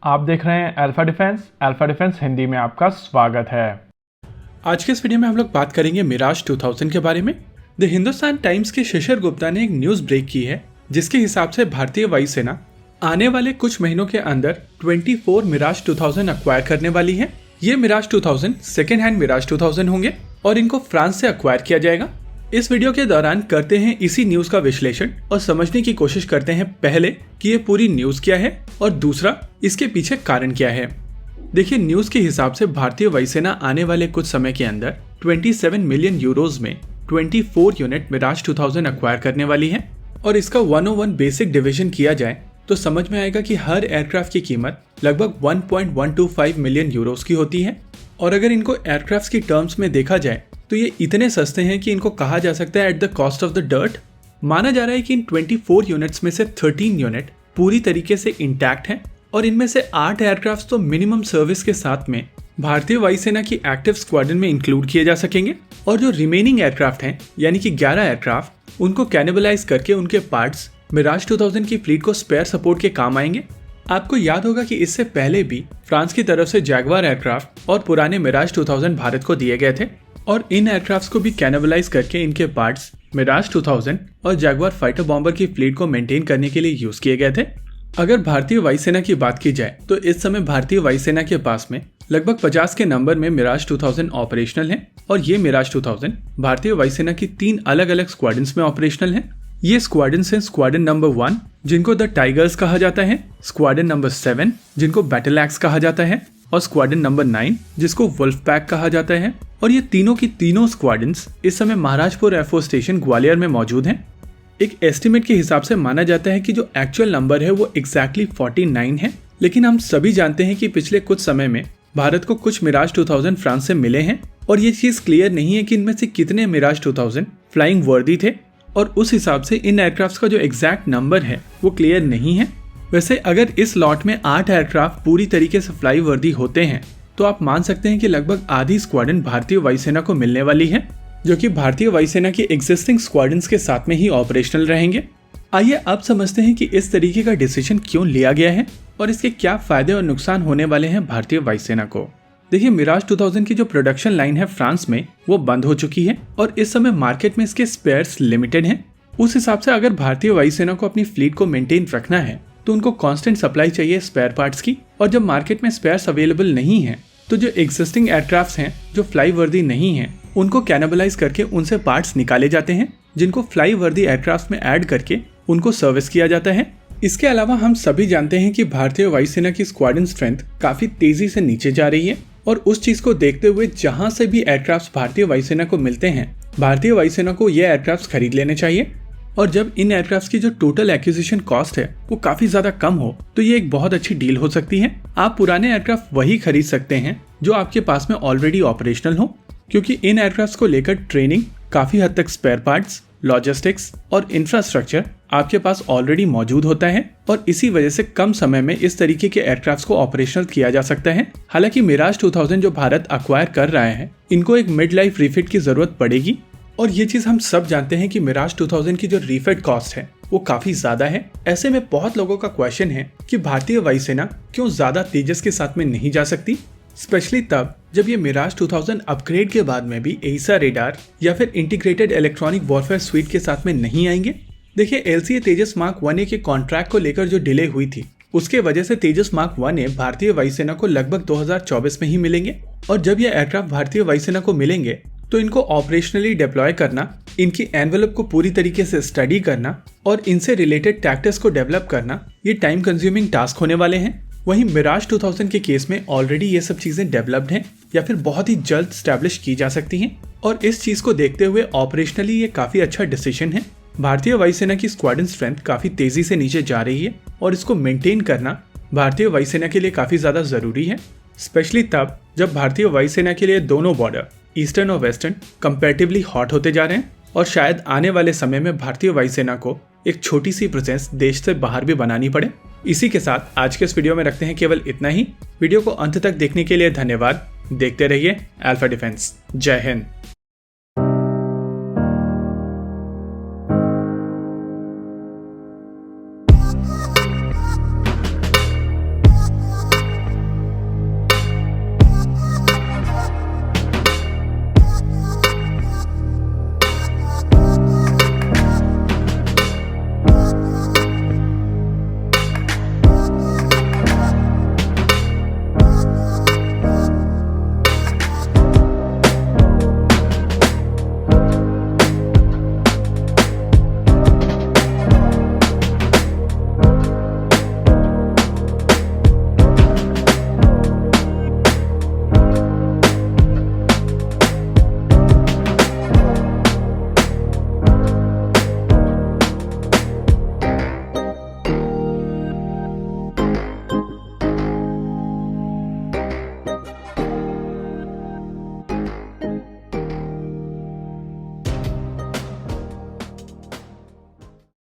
आप देख रहे हैं अल्फा डिफेंस हिंदी में आपका स्वागत है। आज के इस वीडियो में हम लोग बात करेंगे मिराज 2000 के बारे में। द हिंदुस्तान टाइम्स के शिशिर गुप्ता ने एक न्यूज ब्रेक की है जिसके हिसाब से भारतीय वायुसेना आने वाले कुछ महीनों के अंदर 24 मिराज 2000 अक्वायर करने वाली है। ये मिराज 2000 सेकेंड हैंड मिराज 2000 होंगे और इनको फ्रांस से अक्वायर किया जाएगा। इस वीडियो के दौरान करते हैं इसी न्यूज का विश्लेषण और समझने की कोशिश करते हैं, पहले कि ये पूरी न्यूज क्या है और दूसरा इसके पीछे कारण क्या है। देखिए, न्यूज के हिसाब से भारतीय वायुसेना आने वाले कुछ समय के अंदर 27 मिलियन यूरोज में 24 यूनिट मिराज 2000 अक्वायर करने वाली है और इसका 101 बेसिक डिवीजन किया जाए तो समझ में आएगा कि हर एयरक्राफ्ट की कीमत लगभग 1.125 मिलियन यूरोज की होती है। और अगर इनको एयरक्राफ्ट की टर्म्स में देखा जाए तो ये इतने सस्ते हैं कि इनको कहा जा सकता है at the cost of the dirt. माना जा रहा है कि इन 24 यूनिट्स में से 13 यूनिट पूरी तरीके से इंटैक्ट हैं और इनमें से 8 एयरक्राफ्ट तो मिनिमम सर्विस के साथ में भारतीय वायुसेना की एक्टिव स्क्वाड्रन में इंक्लूड किए जा सकेंगे और जो रिमेनिंग एयरक्राफ्ट हैं यानी कि 11 एयरक्राफ्ट उनको कैनिबलाइज करके उनके पार्ट्स मिराज 2000 की फ्लीट को स्पेयर सपोर्ट के काम आएंगे। आपको याद होगा कि इससे पहले भी फ्रांस की तरफ से जैगवार एयरक्राफ्ट और पुराने मिराज 2000 भारत को दिए गए थे और इन एयरक्राफ्ट को भी कैनिबलाइज करके इनके पार्ट्स मिराज 2000 और जैगवार फाइटर बॉम्बर की फ्लीट को मेंटेन करने के लिए यूज किए गए थे। अगर भारतीय वायुसेना की बात की जाए तो इस समय भारतीय वायुसेना के पास में लगभग 50 के नंबर में मिराज 2000 ऑपरेशनल है और ये मिराज 2000 भारतीय वायुसेना की 3 अलग अलग स्क्वाड्रन्स में ऑपरेशनल है। ये स्क्वाड्रन्स हैं स्क्वाड्रन नंबर 1 जिनको द टाइगर्स कहा जाता है, स्क्वाड्रन नंबर 7 जिनको बैटल एक्स कहा जाता है और स्क्वाड्रन नंबर 9 जिसको वुल्फ पैक कहा जाता है। और ये तीनों की तीनों स्क्वाड्रन्स इस समय महाराजपुर एयरफोर्स स्टेशन ग्वालियर में मौजूद हैं। एक एस्टिमेट के हिसाब से माना जाता है कि जो एक्चुअल नंबर है वो एग्जैक्टली 49 है, लेकिन हम सभी जानते हैं कि पिछले कुछ समय में भारत को कुछ मिराज 2000 फ्रांस से मिले हैं और ये चीज क्लियर नहीं है कि इनमें से कितने मिराज 2000 फ्लाइंग वर्दी थे और उस हिसाब से इन एयरक्राफ्ट का जो एग्जैक्ट नंबर है वो क्लियर नहीं है। वैसे अगर इस लॉट में 8 एयरक्राफ्ट पूरी तरीके से फ्लाई वर्दी होते हैं तो आप मान सकते हैं कि लगभग आधी स्क्वाड्रन भारतीय वायुसेना को मिलने वाली है, जो कि भारतीय वायुसेना की एग्जिस्टिंग स्क्वाड्रन्स के साथ में ही ऑपरेशनल रहेंगे। आइए अब समझते हैं कि इस तरीके का डिसीजन क्यों लिया गया है और इसके क्या फायदे और नुकसान होने वाले हैं भारतीय वायुसेना को। देखिए, मिराज 2000 की जो प्रोडक्शन लाइन है फ्रांस में वो बंद हो चुकी है और इस समय मार्केट में इसके स्पेयर्स लिमिटेड हैं। उस हिसाब से अगर भारतीय वायुसेना को अपनी फ्लीट को मेंटेन रखना है तो उनको कांस्टेंट सप्लाई चाहिए स्पेयर पार्ट्स की, और जब मार्केट में स्पेयर्स अवेलेबल नहीं है तो जो एग्जिस्टिंग एयरक्राफ्ट हैं जो फ्लाई वर्दी नहीं है उनको कैनिबलाइज करके उनसे पार्ट्स निकाले जाते हैं, जिनको फ्लाई वर्दी एयरक्राफ्ट में ऐड करके उनको सर्विस किया जाता है। इसके अलावा हम सभी जानते हैं कि भारतीय वायुसेना की स्क्वाड्रन स्ट्रेंथ काफी तेजी से नीचे जा रही है और उस चीज को देखते हुए जहां से भी एयरक्राफ्ट भारतीय वायुसेना को मिलते हैं भारतीय वायुसेना को ये एयरक्राफ्ट खरीद लेने चाहिए। और जब इन एयरक्राफ्ट की जो टोटल एक्विजिशन कॉस्ट है वो काफी ज्यादा कम हो तो ये एक बहुत अच्छी डील हो सकती है। आप पुराने एयरक्राफ्ट वही खरीद सकते हैं जो आपके पास में ऑलरेडी ऑपरेशनल हो, क्योंकि इन एयरक्राफ्ट को लेकर ट्रेनिंग, काफी हद तक स्पेयर पार्ट्स, लॉजिस्टिक्स और इंफ्रास्ट्रक्चर आपके पास ऑलरेडी मौजूद होता है और इसी वजह से कम समय में इस तरीके के एयरक्राफ्ट को ऑपरेशनल किया जा सकता है। हालांकि मिराज 2000 जो भारत अक्वायर कर रहा है इनको एक मिड लाइफ रिफिट की जरूरत पड़ेगी और ये चीज हम सब जानते हैं कि मिराज 2000 की जो रिफिट कॉस्ट है वो काफी ज्यादा है। ऐसे में बहुत लोगों का क्वेश्चन है कि भारतीय वायुसेना क्यों ज्यादा तेजस के साथ में नहीं जा सकती, स्पेशली तब जब ये मिराज 2000 अपग्रेड के बाद में भी एसा रेडार या फिर इंटीग्रेटेड इलेक्ट्रॉनिक वॉरफेयर स्वीट के साथ में नहीं आएंगे। देखिए, एलसीए तेजस मार्क 1A के कॉन्ट्रैक्ट को लेकर जो डिले हुई थी उसके वजह से तेजस मार्क 1A भारतीय वायुसेना को लगभग 2024 में ही मिलेंगे और जब ये एयरक्राफ्ट भारतीय वायुसेना को मिलेंगे तो इनको ऑपरेशनली डिप्लॉय करना, इनकी एनवेलप को पूरी तरीके से स्टडी करना और इनसे रिलेटेड टैक्टिक्स को डेवलप करना ये टाइम कंज्यूमिंग टास्क होने वाले हैं। वहीं मिराज 2000 के केस में ऑलरेडी ये सब चीजें डेवलप्ड हैं या फिर बहुत ही जल्द स्टैब्लिश की जा सकती हैं और इस चीज को देखते हुए ऑपरेशनली ये काफी अच्छा डिसीजन है। भारतीय वायुसेना की स्क्वाड्रन स्ट्रेंथ काफी तेजी से नीचे जा रही है और इसको मेंटेन करना भारतीय वायुसेना के लिए काफी ज्यादा जरूरी है, स्पेशली तब जब भारतीय वायुसेना के लिए दोनों बॉर्डर ईस्टर्न और वेस्टर्न कंपैरेटिवली हॉट होते जा रहे हैं और शायद आने वाले समय में भारतीय वायुसेना को एक छोटी सी प्रेजेंस देश से बाहर भी बनानी पड़े। इसी के साथ आज के इस वीडियो में रखते हैं केवल इतना ही। वीडियो को अंत तक देखने के लिए धन्यवाद। देखते रहिए अल्फा डिफेंस। जय हिंद।